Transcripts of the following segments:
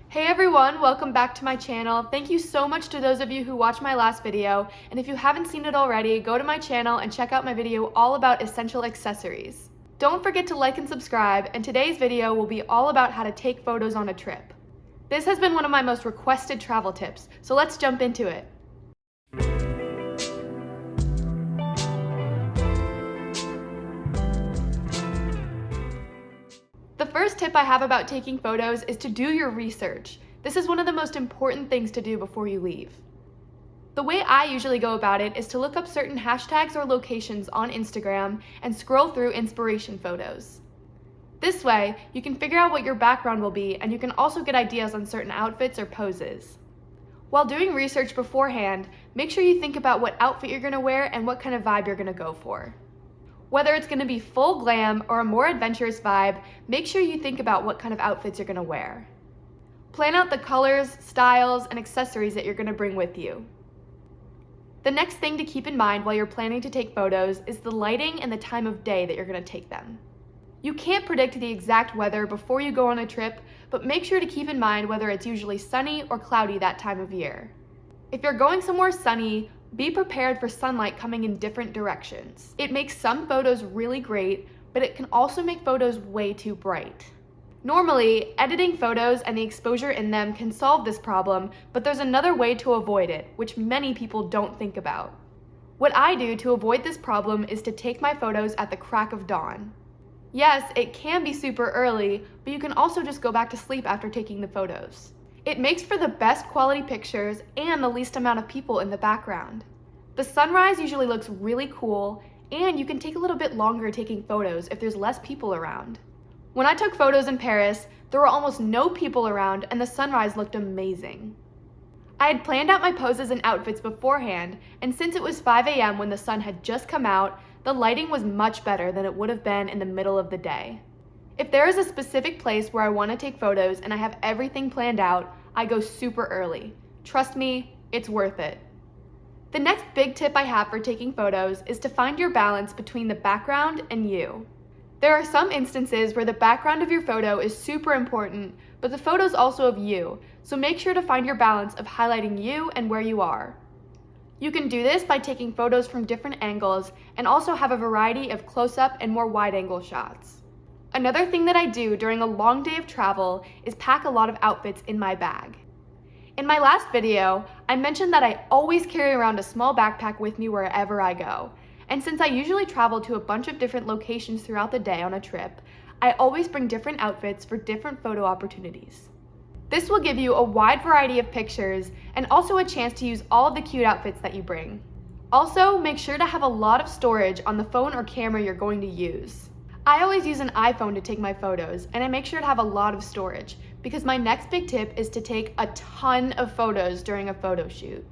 Hey everyone, welcome back to my channel. Thank you so much to those of you who watched my last video, and if you haven't seen it already, go to my channel and check out my video all about essential accessories. Don't forget to like and subscribe, and today's video will be all about how to take photos on a trip. This has been one of my most requested travel tips, so let's jump into it. The first tip I have about taking photos is to do your research. This is one of the most important things to do before you leave. The way I usually go about it is to look up certain hashtags or locations on Instagram and scroll through inspiration photos. This way, you can figure out what your background will be, and you can also get ideas on certain outfits or poses. While doing research beforehand, make sure you think about what outfit you're going to wear and what kind of vibe you're going to go for. Whether it's going to be full glam or a more adventurous vibe, make sure you think about what kind of outfits you're going to wear. Plan out the colors, styles, and accessories that you're going to bring with you. The next thing to keep in mind while you're planning to take photos is the lighting and the time of day that you're going to take them. You can't predict the exact weather before you go on a trip, but make sure to keep in mind whether it's usually sunny or cloudy that time of year. If you're going somewhere sunny, be prepared for sunlight coming in different directions. It makes some photos really great, but it can also make photos way too bright. Normally, editing photos and the exposure in them can solve this problem, but there's another way to avoid it, which many people don't think about. What I do to avoid this problem is to take my photos at the crack of dawn. Yes, it can be super early, but you can also just go back to sleep after taking the photos. It makes for the best quality pictures and the least amount of people in the background. The sunrise usually looks really cool, and you can take a little bit longer taking photos if there's less people around. When I took photos in Paris, there were almost no people around and the sunrise looked amazing. I had planned out my poses and outfits beforehand, and since it was 5 a.m. when the sun had just come out, the lighting was much better than it would have been in the middle of the day. If there is a specific place where I want to take photos and I have everything planned out, I go super early. Trust me, it's worth it. The next big tip I have for taking photos is to find your balance between the background and you. There are some instances where the background of your photo is super important, but the photo is also of you, so make sure to find your balance of highlighting you and where you are. You can do this by taking photos from different angles and also have a variety of close-up and more wide-angle shots. Another thing that I do during a long day of travel is pack a lot of outfits in my bag. In my last video, I mentioned that I always carry around a small backpack with me wherever I go. And since I usually travel to a bunch of different locations throughout the day on a trip, I always bring different outfits for different photo opportunities. This will give you a wide variety of pictures and also a chance to use all of the cute outfits that you bring. Also, make sure to have a lot of storage on the phone or camera you're going to use. I always use an iPhone to take my photos, and I make sure to have a lot of storage because my next big tip is to take a ton of photos during a photo shoot.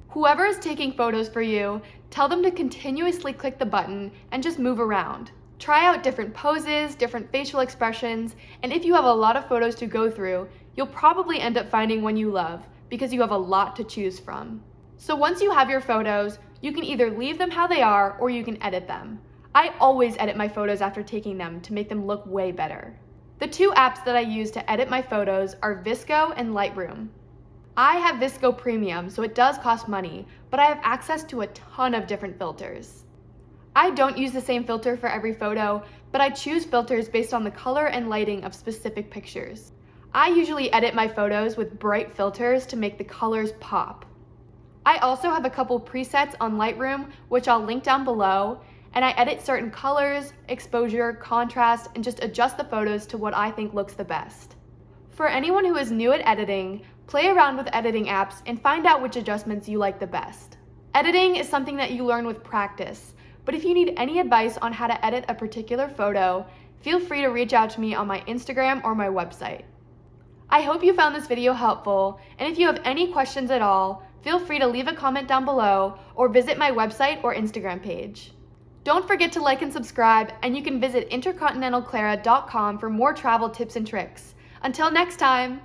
Whoever is taking photos for you, tell them to continuously click the button and just move around. Try out different poses, different facial expressions, and if you have a lot of photos to go through, you'll probably end up finding one you love because you have a lot to choose from. So once you have your photos, you can either leave them how they are or you can edit them. I always edit my photos after taking them to make them look way better. The two apps that I use to edit my photos are VSCO and Lightroom. I have VSCO Premium, so it does cost money, but I have access to a ton of different filters. I don't use the same filter for every photo, but I choose filters based on the color and lighting of specific pictures. I usually edit my photos with bright filters to make the colors pop. I also have a couple presets on Lightroom, which I'll link down below, and I edit certain colors, exposure, contrast, and just adjust the photos to what I think looks the best. For anyone who is new at editing, play around with editing apps and find out which adjustments you like the best. Editing is something that you learn with practice, but if you need any advice on how to edit a particular photo, feel free to reach out to me on my Instagram or my website. I hope you found this video helpful, and if you have any questions at all, feel free to leave a comment down below or visit my website or Instagram page. Don't forget to like and subscribe, and you can visit intercontinentalclara.com for more travel tips and tricks. Until next time!